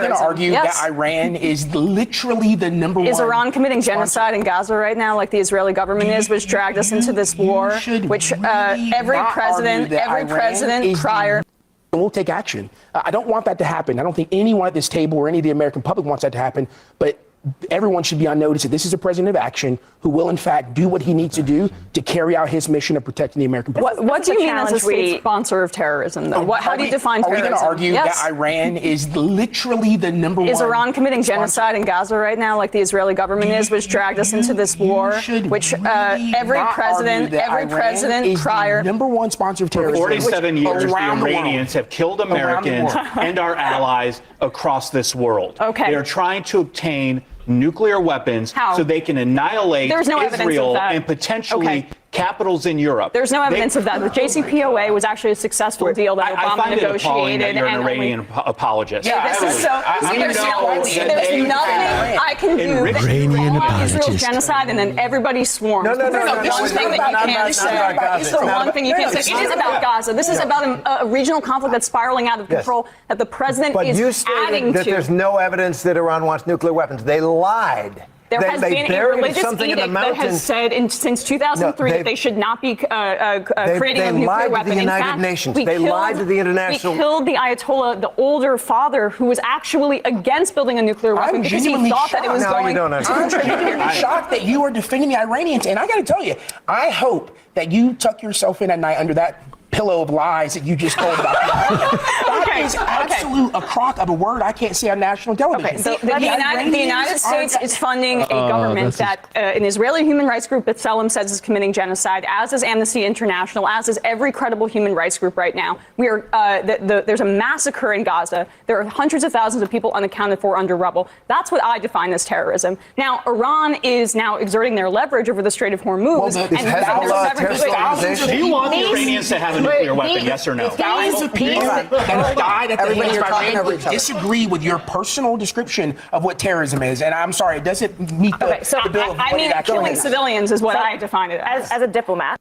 I'm going to argue that Iran is literally the number one. Is Iran committing genocide in Gaza right now, like the Israeli government is, which dragged us into this war, which every president prior. And we'll take action. I don't want that to happen. I don't think anyone at this table or any of the American public wants that to happen. But everyone should be on notice that this is a president of action who will, in fact, do what he needs to do to carry out his mission of protecting the American public. What do you mean as a state sponsor of terrorism, though? How do you define terrorism? Are we going to argue that Iran is literally the number one? Is Iran committing genocide in Gaza right now, like the Israeli government is, which dragged us into this war, which every president prior. Number one sponsor of terrorism. For 47 years, the Iranians have killed Americans and our allies across this world. Okay. They are trying to obtain nuclear weapons so they can annihilate Israel and potentially capitals in Europe. There's no evidence of that. The JCPOA was actually a successful deal that Obama I find negotiated. It appalling that you're an Iranian apologist. Yeah, this is so. There's nothing I can do. Iranian Israel's genocide, and then everybody swarms. No. This is the one thing that you can't say. It's the one thing you can't say. It is about Gaza. This is about a regional conflict that's spiraling out of control that the president is adding to. But there's no evidence that Iran wants nuclear weapons. They lied. There has been a religious edict that has said since 2003 that they should not be creating a nuclear weapon. They lied to the United Nations. They lied to the international. We killed the Ayatollah, the older father, who was actually against building a nuclear weapon because he thought that it was going to contribute. I'm genuinely shocked that you are defending the Iranians. And I got to tell you, I hope that you tuck yourself in at night under that pillow of lies that you just told about. That is absolute a crock of a word I can't say on national television. So the United States is funding a government that an Israeli human rights group that Salem says is committing genocide, as is Amnesty International, as is every credible human rights group right now. We are there's a massacre in Gaza. There are hundreds of thousands of people unaccounted for under rubble. That's what I define as terrorism. Now, Iran is now exerting their leverage over the Strait of Hormuz. Do you want the Iranians to have a nuclear weapon, yes or no? Thousands of people that have died at the hands of Iran would disagree with your personal description of what terrorism is. And I'm sorry, it doesn't meet the bill of what it actually is. Killing civilians is what I define it as. As a diplomat.